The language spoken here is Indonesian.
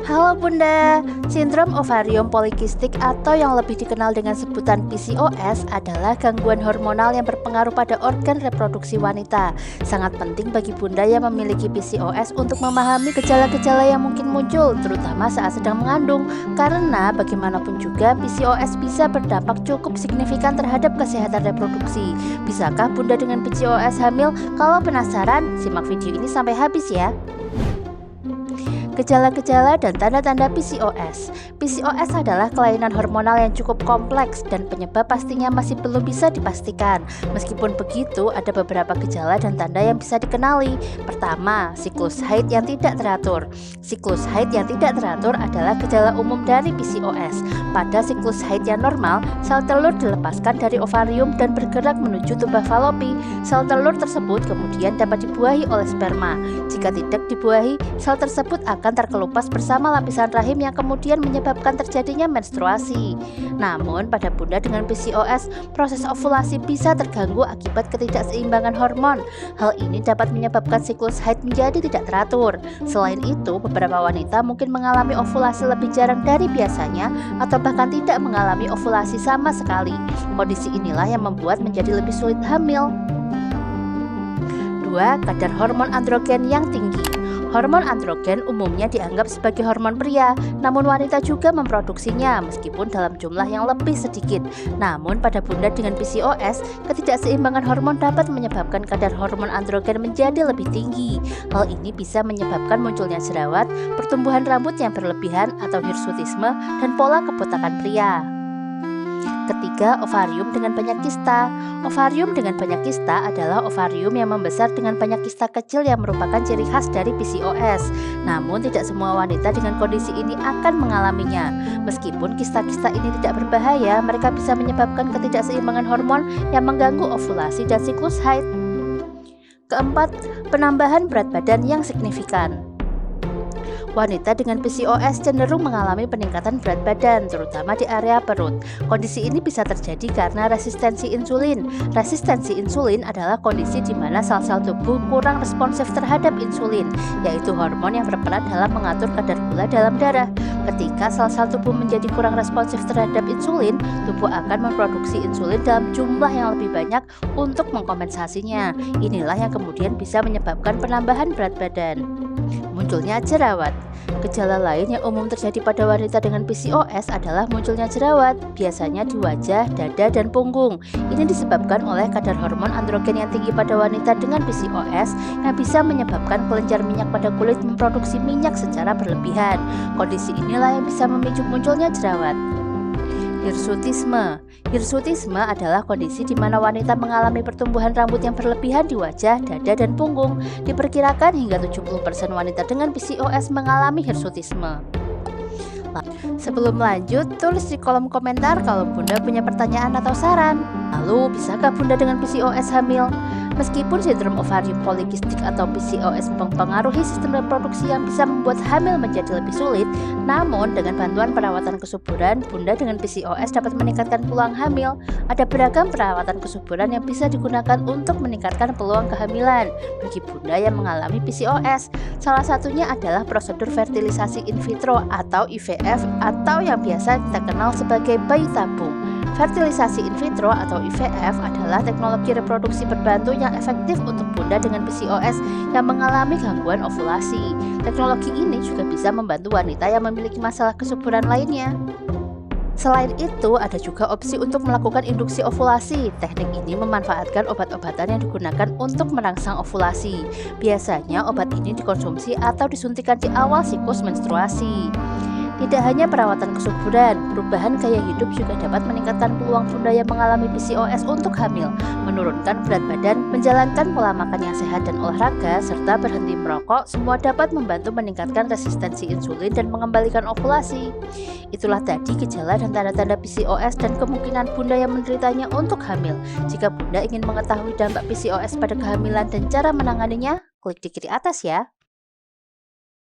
Halo Bunda, sindrom ovarium polikistik atau yang lebih dikenal dengan sebutan PCOS adalah gangguan hormonal yang berpengaruh pada organ reproduksi wanita. Sangat penting bagi Bunda yang memiliki PCOS untuk memahami gejala-gejala yang mungkin muncul, terutama saat sedang mengandung, karena bagaimanapun juga PCOS bisa berdampak cukup signifikan terhadap kesehatan reproduksi. Bisakah Bunda dengan PCOS hamil? Kalau penasaran, simak video ini sampai habis ya. Gejala-gejala dan tanda-tanda PCOS. PCOS adalah kelainan hormonal yang cukup kompleks dan penyebab pastinya masih belum bisa dipastikan. Meskipun begitu, ada beberapa gejala dan tanda yang bisa dikenali. Pertama, siklus haid yang tidak teratur. Siklus haid yang tidak teratur adalah gejala umum dari PCOS. Pada siklus haid yang normal, sel telur dilepaskan dari ovarium dan bergerak menuju tuba falopi. Sel telur tersebut kemudian dapat dibuahi oleh sperma. Jika tidak dibuahi, sel tersebut akan terkelupas bersama lapisan rahim yang kemudian menyebabkan terjadinya menstruasi. Namun pada Bunda dengan PCOS, proses ovulasi bisa terganggu akibat ketidakseimbangan hormon. Hal ini dapat menyebabkan siklus haid menjadi tidak teratur. Selain itu, beberapa wanita mungkin mengalami ovulasi lebih jarang dari biasanya atau bahkan tidak mengalami ovulasi sama sekali. Kondisi inilah yang membuat menjadi lebih sulit hamil. 2. Kadar hormon androgen yang tinggi. Hormon androgen umumnya dianggap sebagai hormon pria, namun wanita juga memproduksinya meskipun dalam jumlah yang lebih sedikit. Namun pada Bunda dengan PCOS, ketidakseimbangan hormon dapat menyebabkan kadar hormon androgen menjadi lebih tinggi. Hal ini bisa menyebabkan munculnya jerawat, pertumbuhan rambut yang berlebihan atau hirsutisme, dan pola kebotakan pria. Ketiga, ovarium dengan banyak kista. Ovarium dengan banyak kista adalah ovarium yang membesar dengan banyak kista kecil yang merupakan ciri khas dari PCOS. Namun tidak semua wanita dengan kondisi ini akan mengalaminya. Meskipun kista-kista ini tidak berbahaya, mereka bisa menyebabkan ketidakseimbangan hormon yang mengganggu ovulasi dan siklus haid. Keempat, penambahan berat badan yang signifikan. Wanita dengan PCOS cenderung mengalami peningkatan berat badan, terutama di area perut. Kondisi ini bisa terjadi karena resistensi insulin. Resistensi insulin adalah kondisi di mana sel-sel tubuh kurang responsif terhadap insulin, yaitu hormon yang berperan dalam mengatur kadar gula dalam darah. Ketika sel-sel tubuh menjadi kurang responsif terhadap insulin, tubuh akan memproduksi insulin dalam jumlah yang lebih banyak untuk mengkompensasinya. Inilah yang kemudian bisa menyebabkan penambahan berat badan. Munculnya jerawat. Gejala lain yang umum terjadi pada wanita dengan PCOS adalah munculnya jerawat, biasanya di wajah, dada, dan punggung. Ini disebabkan oleh kadar hormon androgen yang tinggi pada wanita dengan PCOS yang bisa menyebabkan kelenjar minyak pada kulit memproduksi minyak secara berlebihan. Kondisi inilah yang bisa memicu munculnya jerawat. Hirsutisme. Hirsutisme adalah kondisi di mana wanita mengalami pertumbuhan rambut yang berlebihan di wajah, dada, dan punggung. Diperkirakan hingga 70% wanita dengan PCOS mengalami hirsutisme. Sebelum lanjut, tulis di kolom komentar kalau Bunda punya pertanyaan atau saran. Lalu, bisakah Bunda dengan PCOS hamil? Meskipun sindrom ovarium polikistik atau PCOS mempengaruhi sistem reproduksi yang bisa membuat hamil menjadi lebih sulit, namun dengan bantuan perawatan kesuburan, Bunda dengan PCOS dapat meningkatkan peluang hamil. Ada beragam perawatan kesuburan yang bisa digunakan untuk meningkatkan peluang kehamilan bagi Bunda yang mengalami PCOS. Salah satunya adalah prosedur fertilisasi in vitro atau IVF atau yang biasa kita kenal sebagai bayi tabung. Fertilisasi in vitro atau IVF adalah teknologi reproduksi berbantu yang efektif untuk Bunda dengan PCOS yang mengalami gangguan ovulasi. Teknologi ini juga bisa membantu wanita yang memiliki masalah kesuburan lainnya. Selain itu, ada juga opsi untuk melakukan induksi ovulasi. Teknik ini memanfaatkan obat-obatan yang digunakan untuk merangsang ovulasi. Biasanya obat ini dikonsumsi atau disuntikan di awal siklus menstruasi. Tidak hanya perawatan kesuburan, perubahan gaya hidup juga dapat meningkatkan peluang Bunda yang mengalami PCOS untuk hamil, menurunkan berat badan, menjalankan pola makan yang sehat dan olahraga, serta berhenti merokok. Semua dapat membantu meningkatkan resistensi insulin dan mengembalikan ovulasi. Itulah tadi gejala dan tanda-tanda PCOS dan kemungkinan Bunda yang menderitanya untuk hamil. Jika Bunda ingin mengetahui dampak PCOS pada kehamilan dan cara menanganinya, klik di kiri atas ya.